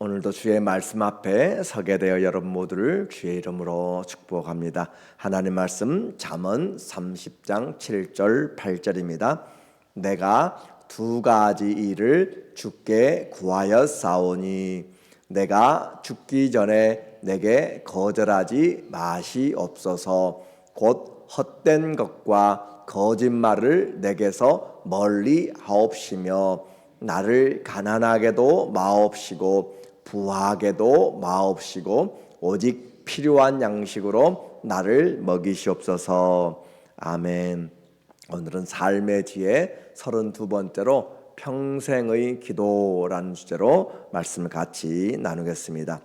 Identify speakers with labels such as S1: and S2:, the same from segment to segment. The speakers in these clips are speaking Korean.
S1: 오늘도 주의 말씀 앞에 서게 되어 여러분 모두를 주의 이름으로 축복합니다. 하나님 말씀 잠언 30장 7절 8절입니다. 내가 두 가지 일을 주께 구하였사오니 내가 죽기 전에 내게 거절하지 마시옵소서. 곧 헛된 것과 거짓말을 내게서 멀리 하옵시며 나를 가난하게도 마옵시고 부하게도 마옵시고 오직 필요한 양식으로 나를 먹이시옵소서. 아멘. 오늘은 삶의 지혜 32번째로 평생의 기도라는 주제로 말씀을 같이 나누겠습니다.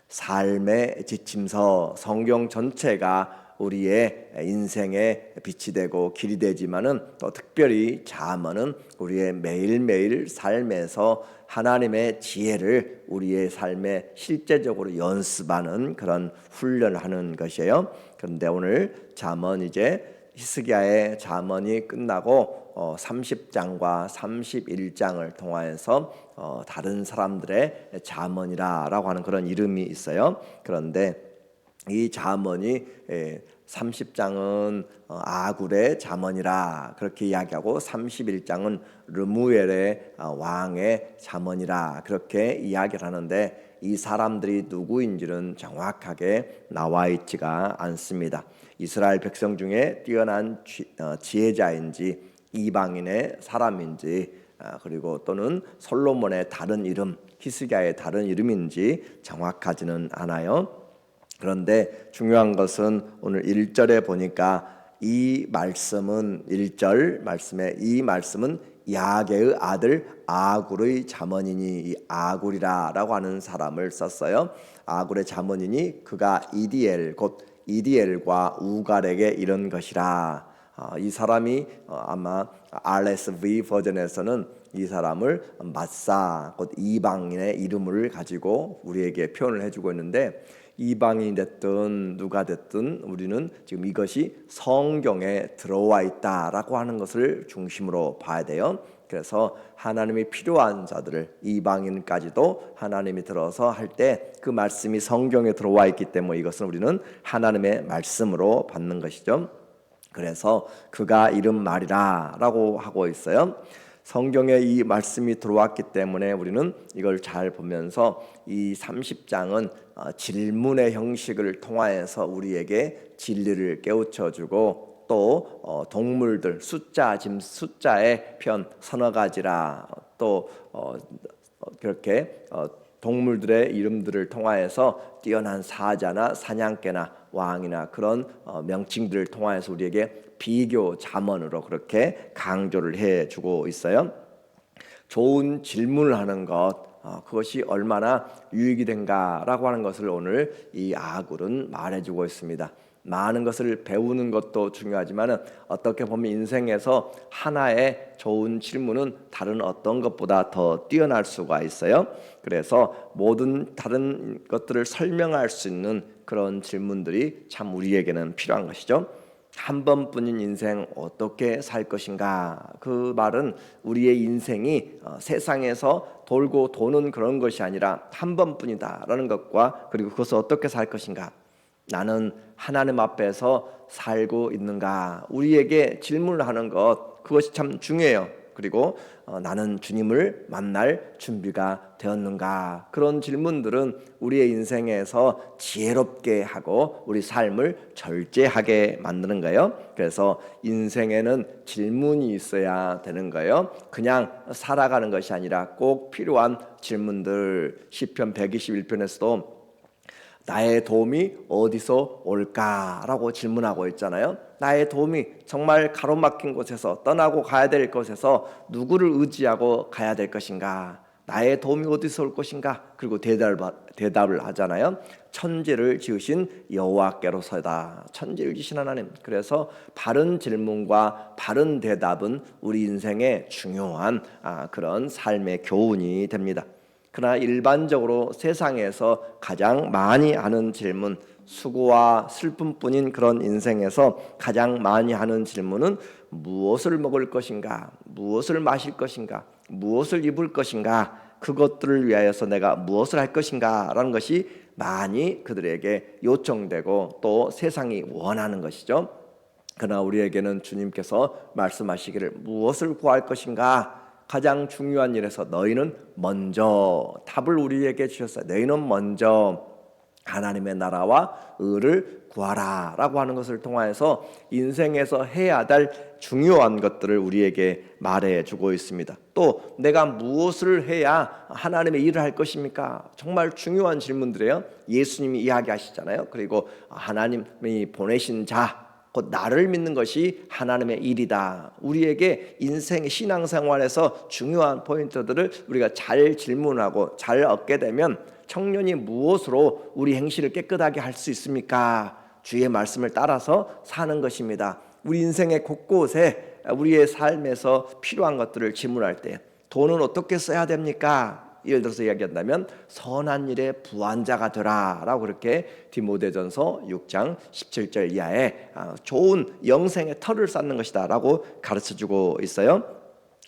S1: 삶의 지침서, 성경 전체가 우리의 인생의 빛이 되고 길이 되지만은 또 특별히 잠언은 우리의 매일매일 삶에서 하나님의 지혜를 우리의 삶에 실제적으로 연습하는 그런 훈련을 하는 것이에요. 그런데 오늘 잠언 이제 히스기야의 잠언이 끝나고 30장과 31장을 통하여서 다른 사람들의 잠언이라고 하는 그런 이름이 있어요. 그런데 이 잠언이 30장은 아굴의 잠언이라 그렇게 이야기하고 31장은 르무엘의 왕의 잠언이라 그렇게 이야기를 하는데 이 사람들이 누구인지는 정확하게 나와 있지가 않습니다. 이스라엘 백성 중에 뛰어난 지혜자인지 이방인의 사람인지 그리고 또는 솔로몬의 다른 이름, 히스기야의 다른 이름인지 정확하지는 않아요. 그런데 중요한 것은 오늘 1절에 보니까 이 말씀은 1절 말씀에 이 말씀은 야게의 아들 아굴의 잠언이니 이 아굴이라고 하는 사람을 썼어요. 아굴의 잠언이니 그가 이디엘 곧 이디엘과 우갈에게 이런 것이라. 이 사람이 아마 RSV 버전에서는 이 사람을 마사 곧 이방인의 이름을 가지고 우리에게 표현을 해주고 있는데 이방인이 됐든 누가 됐든 우리는 지금 이것이 성경에 들어와 있다라고 하는 것을 중심으로 봐야 돼요. 그래서 하나님이 필요한 자들을 이방인까지도 하나님이 들어서 할 때 그 말씀이 성경에 들어와 있기 때문에 이것은 우리는 하나님의 말씀으로 받는 것이죠. 그래서 그가 이른 말이라 라고 하고 있어요. 성경에 이 말씀이 들어왔기 때문에 우리는 이걸 잘 보면서 이 30장은 질문의 형식을 통하여서 우리에게 진리를 깨우쳐주고 또 동물들 숫자의 편 서너 가지라 또 그렇게 동물들의 이름들을 통하여서 뛰어난 사자나 사냥개나 왕이나 그런 명칭들을 통하여서 우리에게 비교 잠언으로 그렇게 강조를 해주고 있어요. 좋은 질문을 하는 것 그것이 얼마나 유익이 된가라고 하는 것을 오늘 이 아굴은 말해주고 있습니다. 많은 것을 배우는 것도 중요하지만 어떻게 보면 인생에서 하나의 좋은 질문은 다른 어떤 것보다 더 뛰어날 수가 있어요. 그래서 모든 다른 것들을 설명할 수 있는 그런 질문들이 참 우리에게는 필요한 것이죠. 한 번뿐인 인생 어떻게 살 것인가? 그 말은 우리의 인생이 세상에서 돌고 도는 그런 것이 아니라 한 번뿐이다라는 것과 그리고 그것을 어떻게 살 것인가? 나는 하나님 앞에서 살고 있는가? 우리에게 질문을 하는 것 그것이 참 중요해요. 그리고 나는 주님을 만날 준비가 되었는가? 그런 질문들은 우리의 인생에서 지혜롭게 하고 우리 삶을 절제하게 만드는 거예요. 그래서 인생에는 질문이 있어야 되는 거예요. 그냥 살아가는 것이 아니라 꼭 필요한 질문들. 시편 121편에서도 나의 도움이 어디서 올까라고 질문하고 있잖아요. 나의 도움이 정말 가로막힌 곳에서 떠나고 가야 될 곳에서 누구를 의지하고 가야 될 것인가? 나의 도움이 어디서 올 것인가? 그리고 대답을 하잖아요. 천지를 지으신 여호와께로서다. 천지를 지으신 하나님. 그래서 바른 질문과 바른 대답은 우리 인생의 중요한 그런 삶의 교훈이 됩니다. 그러나 일반적으로 세상에서 가장 많이 하는 질문, 수고와 슬픔뿐인 그런 인생에서 가장 많이 하는 질문은 무엇을 먹을 것인가, 무엇을 마실 것인가, 무엇을 입을 것인가, 그것들을 위하여서 내가 무엇을 할 것인가 라는 것이 많이 그들에게 요청되고 또 세상이 원하는 것이죠. 그러나 우리에게는 주님께서 말씀하시기를 무엇을 구할 것인가, 가장 중요한 일에서 너희는 먼저 답을 우리에게 주셨어요. 너희는 먼저 하나님의 나라와 의를 구하라 라고 하는 것을 통하여서 인생에서 해야 될 중요한 것들을 우리에게 말해주고 있습니다. 또 내가 무엇을 해야 하나님의 일을 할 것입니까? 정말 중요한 질문들이에요. 예수님이 이야기하시잖아요. 그리고 하나님이 보내신 자 곧 나를 믿는 것이 하나님의 일이다. 우리에게 인생 신앙생활에서 중요한 포인트들을 우리가 잘 질문하고 잘 얻게 되면 청년이 무엇으로 우리 행실을 깨끗하게 할 수 있습니까? 주의 말씀을 따라서 사는 것입니다. 우리 인생의 곳곳에 우리의 삶에서 필요한 것들을 질문할 때 돈은 어떻게 써야 됩니까? 예를 들어서 이야기한다면 선한 일에 부한자가 되라 라고 그렇게 디모데전서 6장 17절 이하에 좋은 영생의 터를 쌓는 것이다 라고 가르쳐주고 있어요.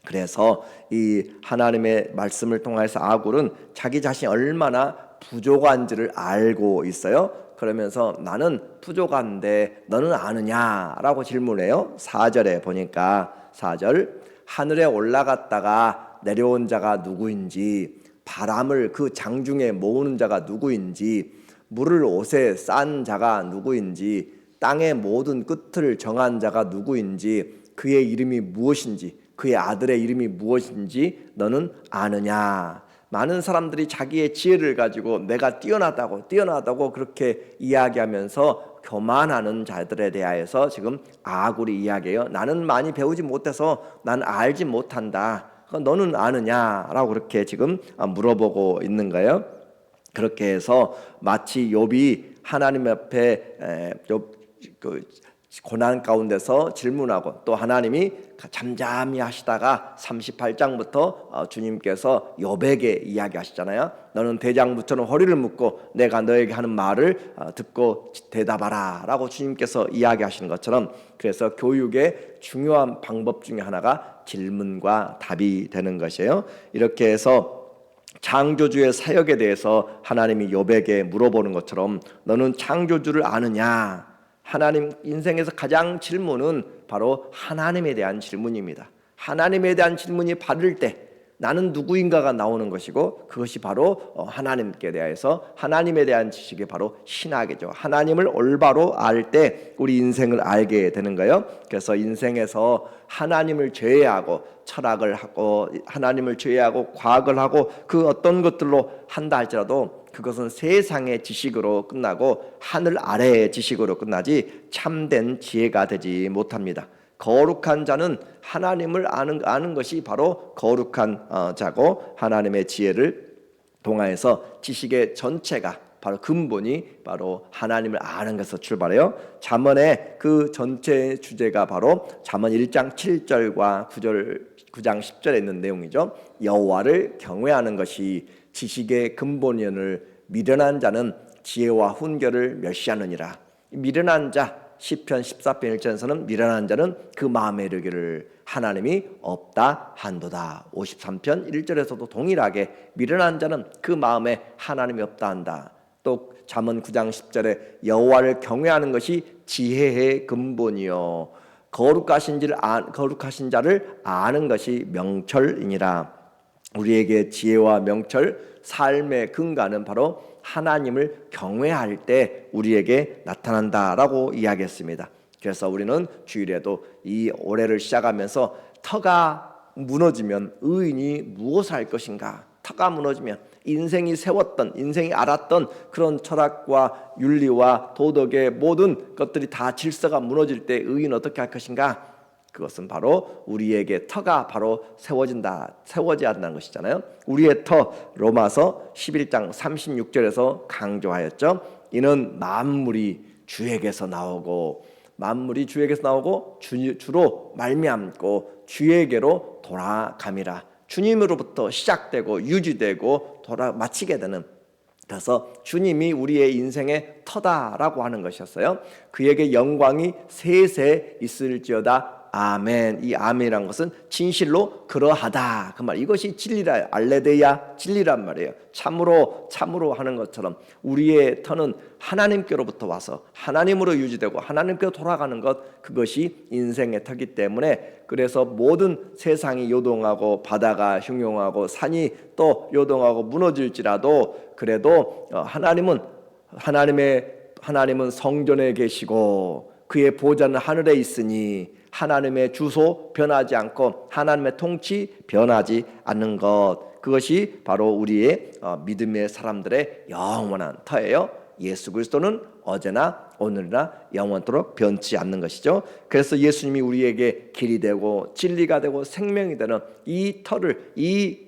S1: 그래서 이 하나님의 말씀을 통해서 아굴은 자기 자신이 얼마나 부족한지를 알고 있어요. 그러면서 나는 부족한데 너는 아느냐라고 질문해요. 4절에 보니까 4절 하늘에 올라갔다가 내려온 자가 누구인지, 바람을 그 장중에 모으는 자가 누구인지, 물을 옷에 싼 자가 누구인지, 땅의 모든 끝을 정한 자가 누구인지, 그의 이름이 무엇인지, 그의 아들의 이름이 무엇인지 너는 아느냐. 많은 사람들이 자기의 지혜를 가지고 내가 뛰어나다고 그렇게 이야기하면서 교만하는 자들에 대하여서 지금 아굴이 이야기해요. 나는 많이 배우지 못해서 난 알지 못한다. 너는 아느냐라고 그렇게 지금 물어보고 있는 거예요. 그렇게 해서 마치 욥이 하나님 앞에 고난 가운데서 질문하고 또 하나님이 잠잠히 하시다가 38장부터 주님께서 욥에게 이야기하시잖아요. 너는 대장부처럼 허리를 묶고 내가 너에게 하는 말을 듣고 대답하라 라고 주님께서 이야기하시는 것처럼, 그래서 교육의 중요한 방법 중에 하나가 질문과 답이 되는 것이에요. 이렇게 해서 창조주의 사역에 대해서 하나님이 욥에게 물어보는 것처럼 너는 창조주를 아느냐? 하나님 인생에서 가장 질문은 바로 하나님에 대한 질문입니다. 하나님에 대한 질문이 받을 때 나는 누구인가가 나오는 것이고, 그것이 바로 하나님께 대해서 하나님에 대한 지식이 바로 신학이죠. 하나님을 올바로 알 때 우리 인생을 알게 되는 거예요. 그래서 인생에서 하나님을 제외하고 철학을 하고 하나님을 제외하고 과학을 하고 그 어떤 것들로 한다 할지라도 그것은 세상의 지식으로 끝나고 하늘 아래의 지식으로 끝나지 참된 지혜가 되지 못합니다. 거룩한 자는 하나님을 아는 것이 바로 거룩한 자고, 하나님의 지혜를 통하여서 지식의 전체가 바로 근본이 바로 하나님을 아는 것에서 출발해요. 잠언의 그 전체 주제가 바로 잠언 1장 7절과 9장 10절에 있는 내용이죠. 여호와를 경외하는 것이 지식의 근본이오늘 미련한 자는 지혜와 훈계를 멸시하느니라. 미련한 자, 시편 14편 1절에서는 미련한 자는 그 마음에 이르기를 하나님이 없다 한도다. 53편 1절에서도 동일하게 미련한 자는 그 마음에 하나님이 없다 한다. 또 잠언 9장 10절에 여호와를 경외하는 것이 지혜의 근본이요 거룩하신 자를 아는 것이 명철이니라. 우리에게 지혜와 명철, 삶의 근간은 바로 하나님을 경외할 때 우리에게 나타난다라고 이야기했습니다. 그래서 우리는 주일에도 이 올해를 시작하면서 터가 무너지면 의인이 무엇을 할 것인가? 터가 무너지면 인생이 세웠던, 인생이 알았던 그런 철학과 윤리와 도덕의 모든 것들이 다 질서가 무너질 때 의인은 어떻게 할 것인가? 그것은 바로 우리에게 터가 바로 세워져야 한다는 것이잖아요. 우리의 터, 로마서 11장 36절에서 강조하였죠. 이는 만물이 주에게서 나오고 주로 말미암고 주에게로 돌아감이라. 주님으로부터 시작되고 유지되고 마치게 되는, 그래서 주님이 우리의 인생의 터다라고 하는 것이었어요. 그에게 영광이 세세 있을지어다 아멘. 이 아멘이란 것은 진실로 그러하다 그 말. 이것이 진리라. 알레데야 진리란 말이에요. 참으로 하는 것처럼 우리의 터는 하나님께로부터 와서 하나님으로 유지되고 하나님께로 돌아가는 것, 그것이 인생의 터기 때문에, 그래서 모든 세상이 요동하고 바다가 흉용하고 산이 또 요동하고 무너질지라도 그래도 하나님은 성전에 계시고 그의 보좌는 하늘에 있으니 하나님의 주소 변하지 않고 하나님의 통치 변하지 않는 것, 그것이 바로 우리의 믿음의 사람들의 영원한 터예요. 예수 그리스도는 어제나 오늘이나 영원토록 변치 않는 것이죠. 그래서 예수님이 우리에게 길이 되고 진리가 되고 생명이 되는 이 터를, 이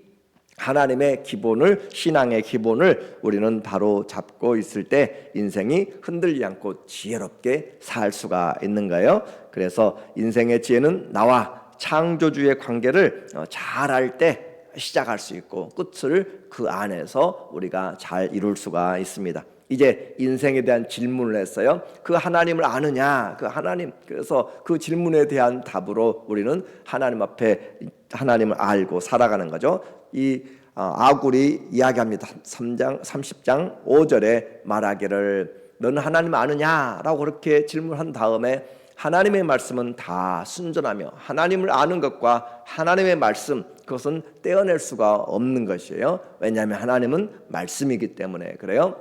S1: 하나님의 기본을, 신앙의 기본을 우리는 바로 잡고 있을 때 인생이 흔들리지 않고 지혜롭게 살 수가 있는 거예요. 그래서 인생의 지혜는 나와 창조주의 관계를 잘 알 때 시작할 수 있고 끝을 그 안에서 우리가 잘 이룰 수가 있습니다. 이제 인생에 대한 질문을 했어요. 그 하나님을 아느냐? 그 하나님, 그래서 그 질문에 대한 답으로 우리는 하나님 앞에 하나님을 알고 살아가는 거죠. 이 아굴이 이야기합니다. 30장 5절에 말하기를 너는 하나님 아느냐라고 그렇게 질문한 다음에 하나님의 말씀은 다 순전하며, 하나님을 아는 것과 하나님의 말씀, 그것은 떼어낼 수가 없는 것이에요. 왜냐하면 하나님은 말씀이기 때문에 그래요.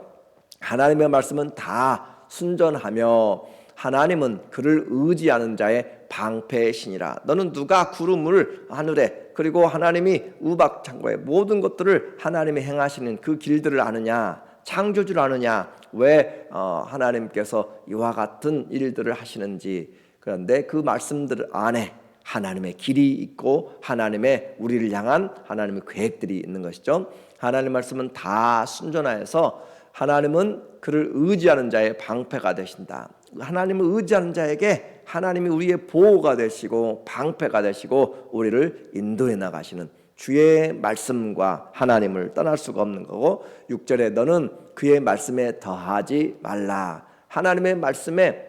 S1: 하나님의 말씀은 다 순전하며 하나님은 그를 의지하는 자의 방패의 신이라. 너는 누가 구름을 하늘에, 그리고 하나님이 우박창고에 모든 것들을 하나님이 행하시는 그 길들을 아느냐? 창조주를 아느냐? 왜 하나님께서 이와 같은 일들을 하시는지. 그런데 그 말씀들 안에 하나님의 길이 있고 하나님의 우리를 향한 하나님의 계획들이 있는 것이죠. 하나님의 말씀은 다 순전하여서 하나님은 그를 의지하는 자의 방패가 되신다. 하나님을 의지하는 자에게 하나님이 우리의 보호가 되시고 방패가 되시고 우리를 인도해 나가시는, 주의 말씀과 하나님을 떠날 수가 없는 거고, 6절에 너는 그의 말씀에 더하지 말라. 하나님의 말씀에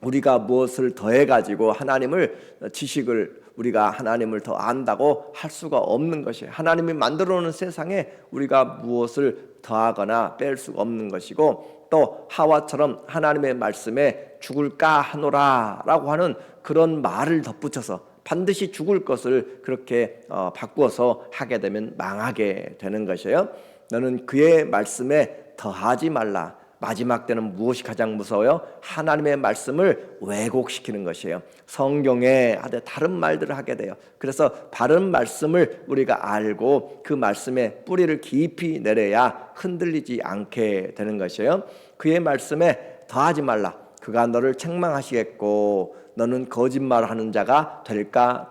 S1: 우리가 무엇을 더해가지고 하나님을, 지식을 우리가 하나님을 더 안다고 할 수가 없는 것이에요. 하나님이 만들어 놓은 세상에 우리가 무엇을 더하거나 뺄 수가 없는 것이고, 또 하와처럼 하나님의 말씀에 죽을까 하노라 라고 하는 그런 말을 덧붙여서 반드시 죽을 것을 그렇게 바꾸어서 하게 되면 망하게 되는 것이에요. 너는 그의 말씀에 더하지 말라. 마지막 때는 무엇이 가장 무서워요? 하나님의 말씀을 왜곡시키는 것이에요. 성경에 다른 말들을 하게 돼요. 그래서 바른 말씀을 우리가 알고 그 말씀에 뿌리를 깊이 내려야 흔들리지 않게 되는 것이에요. 그의 말씀에 더하지 말라. 그가 너를 책망하시겠고 너는 거짓말하는 자가 될까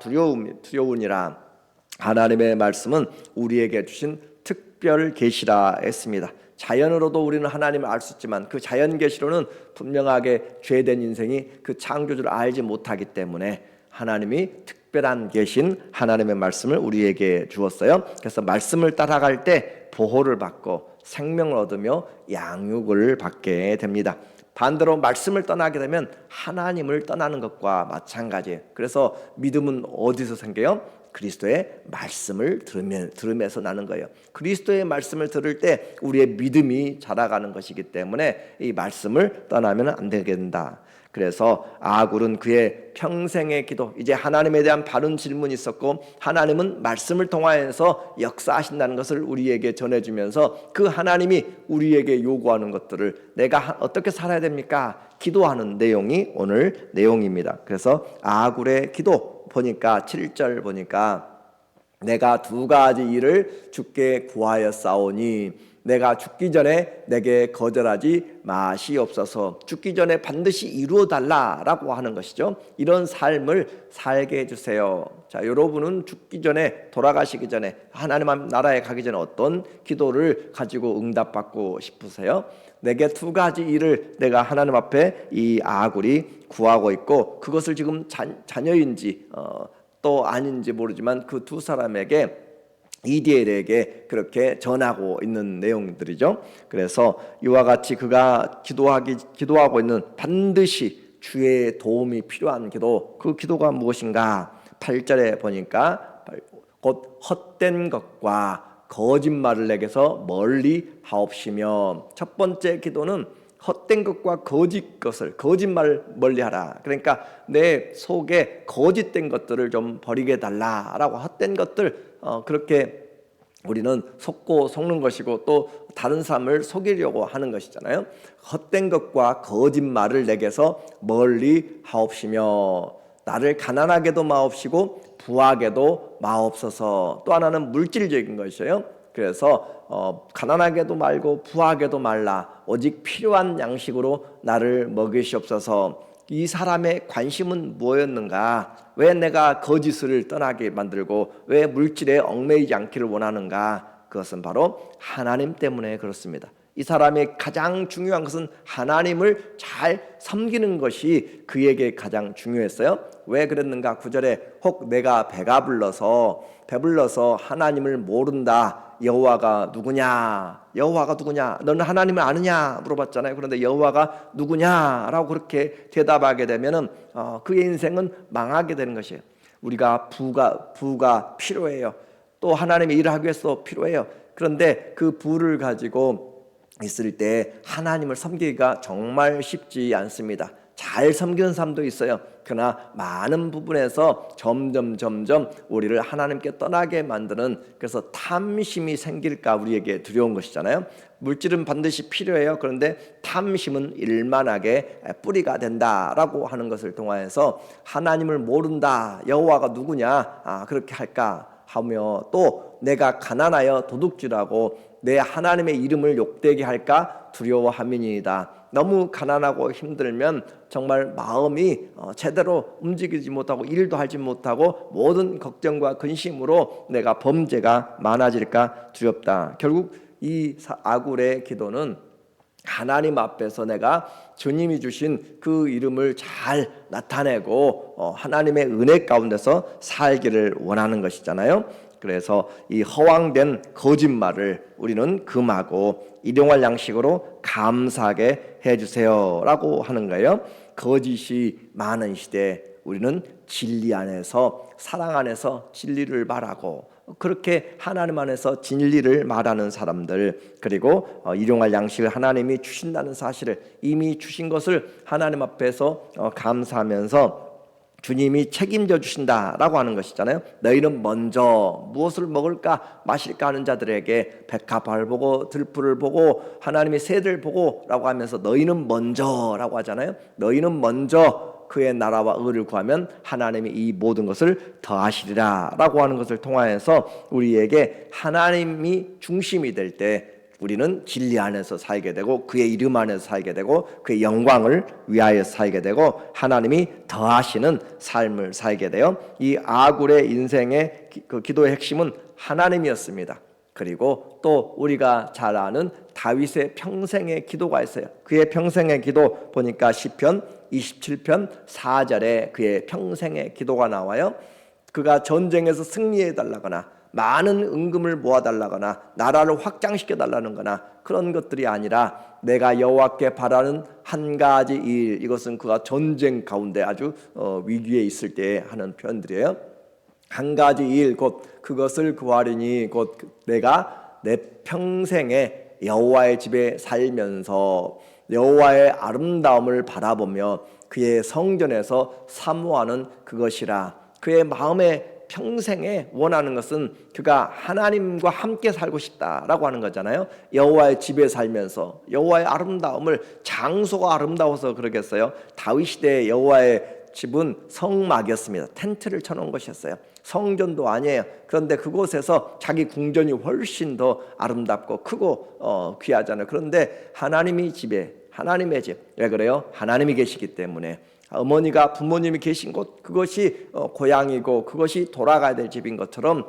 S1: 두려우니라. 하나님의 말씀은 우리에게 주신 특별 계시라 했습니다. 자연으로도 우리는 하나님을 알 수 있지만 그 자연 계시로는 분명하게 죄된 인생이 그 창조주를 알지 못하기 때문에 하나님이 특별한 계신 하나님의 말씀을 우리에게 주었어요. 그래서 말씀을 따라갈 때 보호를 받고 생명을 얻으며 양육을 받게 됩니다. 반대로 말씀을 떠나게 되면 하나님을 떠나는 것과 마찬가지예요. 그래서 믿음은 어디서 생겨요? 그리스도의 말씀을 들으면서 나는 거예요. 그리스도의 말씀을 들을 때 우리의 믿음이 자라가는 것이기 때문에 이 말씀을 떠나면 안 되게 된다. 그래서 아굴은 그의 평생의 기도, 이제 하나님에 대한 바른 질문이 있었고 하나님은 말씀을 통하여서 역사하신다는 것을 우리에게 전해주면서 그 하나님이 우리에게 요구하는 것들을 내가 어떻게 살아야 됩니까? 기도하는 내용이 오늘 내용입니다. 그래서 아굴의 기도 보니까 7절 보니까 내가 두 가지 일을 주께 구하였사오니 내가 죽기 전에 내게 거절하지 마시옵소서. 죽기 전에 반드시 이루어 달라라고 하는 것이죠. 이런 삶을 살게 해주세요. 자, 여러분은 죽기 전에, 돌아가시기 전에, 하나님 나라에 가기 전에 어떤 기도를 가지고 응답받고 싶으세요? 내게 두 가지 일을 내가 하나님 앞에 이 아굴이 구하고 있고, 그것을 지금 자녀인지 또 아닌지 모르지만 그 두 사람에게, 이디엘에게 그렇게 전하고 있는 내용들이죠. 그래서 이와 같이 그가 기도하고 있는 반드시 주의 도움이 필요한 기도, 그 기도가 무엇인가? 8절에 보니까 곧 헛된 것과 거짓말을 내게서 멀리 하옵시며, 첫 번째 기도는 헛된 것과 거짓말을 멀리하라. 그러니까 내 속에 거짓된 것들을 좀 버리게 달라라고. 헛된 것들, 그렇게 우리는 속고 속는 것이고 또 다른 사람을 속이려고 하는 것이잖아요. 헛된 것과 거짓말을 내게서 멀리 하옵시며, 나를 가난하게도 마옵시고 부하게도 마옵소서. 또 하나는 물질적인 것이에요. 그래서 가난하게도 말고 부하게도 말라. 오직 필요한 양식으로 나를 먹이시옵소서. 이 사람의 관심은 뭐였는가? 왜 내가 거짓을 떠나게 만들고 왜 물질에 얽매이지 않기를 원하는가? 그것은 바로 하나님 때문에 그렇습니다. 이 사람의 가장 중요한 것은 하나님을 잘 섬기는 것이 그에게 가장 중요했어요. 왜 그랬는가? 9절에 혹 내가 배불러서 하나님을 모른다. 여호와가 누구냐? 너는 하나님을 아느냐? 물어봤잖아요. 그런데 여호와가 누구냐라고 그렇게 대답하게 되면은 그의 인생은 망하게 되는 것이에요. 우리가 부가 필요해요. 또 하나님의 일을 하기 위해서 필요해요. 그런데 그 부를 가지고 있을 때 하나님을 섬기기가 정말 쉽지 않습니다. 잘 섬기는 사람도 있어요. 그러나 많은 부분에서 점점 우리를 하나님께 떠나게 만드는, 그래서 탐심이 생길까 우리에게 두려운 것이잖아요. 물질은 반드시 필요해요. 그런데 탐심은 일만하게 뿌리가 된다라고 하는 것을 통하여서 하나님을 모른다. 여호와가 누구냐? 그렇게 할까 하며, 또 내가 가난하여 도둑질하고 내 하나님의 이름을 욕되게 할까 두려워함이니이다. 너무 가난하고 힘들면 정말 마음이 제대로 움직이지 못하고 일도 하지 못하고 모든 걱정과 근심으로 내가 범죄가 많아질까 두렵다. 결국 이 아굴의 기도는 하나님 앞에서 내가 주님이 주신 그 이름을 잘 나타내고 하나님의 은혜 가운데서 살기를 원하는 것이잖아요. 그래서 이 허황된 거짓말을 우리는 금하고 일용할 양식으로 감사하게 해주세요 라고 하는 거예요. 거짓이 많은 시대에 우리는 진리 안에서, 사랑 안에서 진리를 말하고, 그렇게 하나님 안에서 진리를 말하는 사람들, 그리고 일용할 양식을 하나님이 주신다는 사실을, 이미 주신 것을 하나님 앞에서 감사하면서 주님이 책임져 주신다라고 하는 것이잖아요. 너희는 먼저 무엇을 먹을까 마실까 하는 자들에게 백합화를 보고 들풀을 보고 하나님의 새를 보고 라고 하면서 너희는 먼저라고 하잖아요. 너희는 먼저 그의 나라와 의를 구하면 하나님이 이 모든 것을 더하시리라 라고 하는 것을 통하여서 우리에게 하나님이 중심이 될 때 우리는 진리 안에서 살게 되고 그의 이름 안에서 살게 되고 그의 영광을 위하여 살게 되고 하나님이 더하시는 삶을 살게 돼요. 이 아굴의 인생의 그 기도의 핵심은 하나님이었습니다. 그리고 또 우리가 잘 아는 다윗의 평생의 기도가 있어요. 그의 평생의 기도 보니까 시편 27편 4절에 그의 평생의 기도가 나와요. 그가 전쟁에서 승리해 달라거나 많은 은금을 모아달라거나 나라를 확장시켜달라는 거나 그런 것들이 아니라 내가 여호와께 바라는 한 가지 일, 이것은 그가 전쟁 가운데 아주 위기에 있을 때 하는 표현들이에요. 한 가지 일, 곧 그것을 구하리니 곧 내가 내 평생에 여호와의 집에 살면서 여호와의 아름다움을 바라보며 그의 성전에서 사모하는 그것이라. 그의 마음에 평생에 원하는 것은 그가 하나님과 함께 살고 싶다라고 하는 거잖아요. 여호와의 집에 살면서 여호와의 아름다움을, 장소가 아름다워서 그러겠어요. 다윗 시대의 여호와의 집은 성막이었습니다. 텐트를 쳐놓은 것이었어요. 성전도 아니에요. 그런데 그곳에서 자기 궁전이 훨씬 더 아름답고 크고 귀하잖아요. 그런데 하나님의 집, 왜 그래요? 하나님이 계시기 때문에. 어머니가 부모님이 계신 곳, 그것이 고향이고 그것이 돌아가야 될 집인 것처럼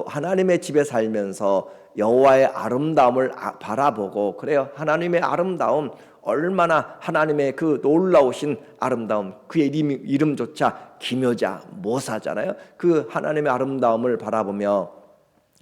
S1: 하나님의 집에 살면서 여호와의 아름다움을 바라보고, 그래요. 하나님의 아름다움, 얼마나 하나님의 그 놀라우신 아름다움, 그의 이름조차 기묘자 모사잖아요. 그 하나님의 아름다움을 바라보며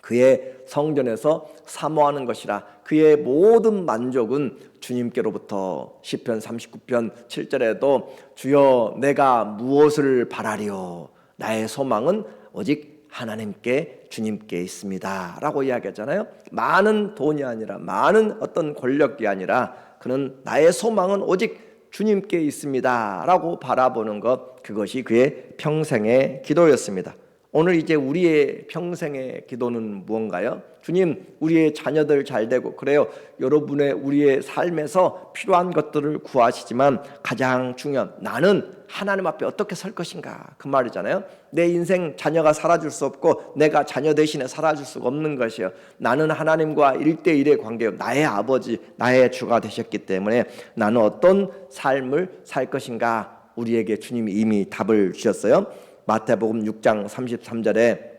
S1: 그의 성전에서 사모하는 것이라. 그의 모든 만족은 주님께로부터 시편 39편 7절에도 주여 내가 무엇을 바라리요 나의 소망은 오직 하나님께 주님께 있습니다 라고 이야기하잖아요. 많은 돈이 아니라 많은 어떤 권력이 아니라 그는 나의 소망은 오직 주님께 있습니다 라고 바라보는 것, 그것이 그의 평생의 기도였습니다. 오늘 이제 우리의 평생의 기도는 무언가요? 주님, 우리의 자녀들 잘 되고 그래요. 여러분의 우리의 삶에서 필요한 것들을 구하시지만 가장 중요한 나는 하나님 앞에 어떻게 설 것인가 그 말이잖아요. 내 인생 자녀가 살아줄 수 없고 내가 자녀 대신에 살아줄 수가 없는 것이요. 나는 하나님과 1대1의 관계요. 나의 아버지, 나의 주가 되셨기 때문에 나는 어떤 삶을 살 것인가 우리에게 주님이 이미 답을 주셨어요. 마태복음 6장 33절에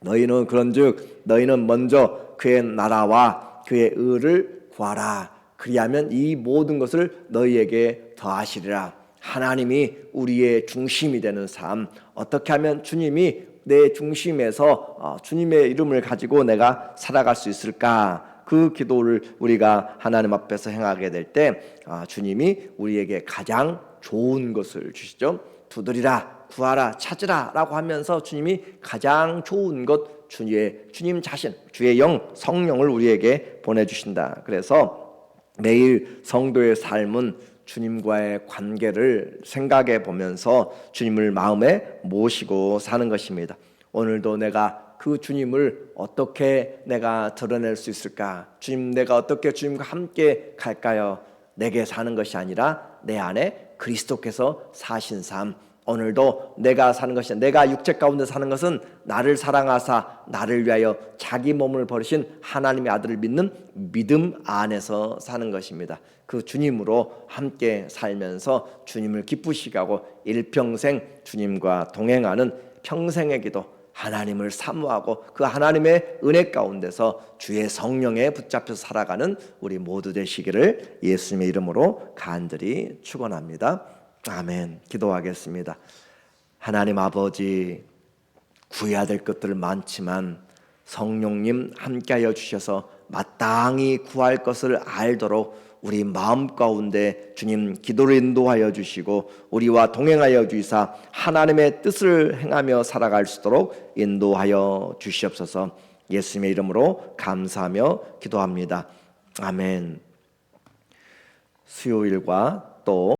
S1: 너희는 그런즉 너희는 먼저 그의 나라와 그의 의를 구하라. 그리하면 이 모든 것을 너희에게 더하시리라. 하나님이 우리의 중심이 되는 삶, 어떻게 하면 주님이 내 중심에서 주님의 이름을 가지고 내가 살아갈 수 있을까? 그 기도를 우리가 하나님 앞에서 행하게 될 때 주님이 우리에게 가장 좋은 것을 주시죠. 두드리라, 구하라, 찾으라 라고 하면서 주님이 가장 좋은 것, 주님 자신, 주의 영, 성령을 우리에게 보내주신다. 그래서 매일 성도의 삶은 주님과의 관계를 생각해 보면서 주님을 마음에 모시고 사는 것입니다. 오늘도 내가 그 주님을 어떻게 내가 드러낼 수 있을까? 주님, 내가 어떻게 주님과 함께 갈까요? 내게 사는 것이 아니라 내 안에 그리스도께서 사신 삶, 오늘도 내가 사는 것이 내가 육체 가운데 사는 것은 나를 사랑하사 나를 위하여 자기 몸을 버리신 하나님의 아들을 믿는 믿음 안에서 사는 것입니다. 그 주님으로 함께 살면서 주님을 기쁘시게 하고 일평생 주님과 동행하는 평생의 기도, 하나님을 사모하고 그 하나님의 은혜 가운데서 주의 성령에 붙잡혀서 살아가는 우리 모두 되시기를 예수님의 이름으로 간절히 축원합니다. 아멘. 기도하겠습니다. 하나님 아버지, 구해야 될 것들 많지만 성령님 함께하여 주셔서 마땅히 구할 것을 알도록 우리 마음 가운데 주님 기도를 인도하여 주시고 우리와 동행하여 주시사 하나님의 뜻을 행하며 살아갈 수 있도록 인도하여 주시옵소서. 예수님의 이름으로 감사하며 기도합니다. 아멘. 수요일과 또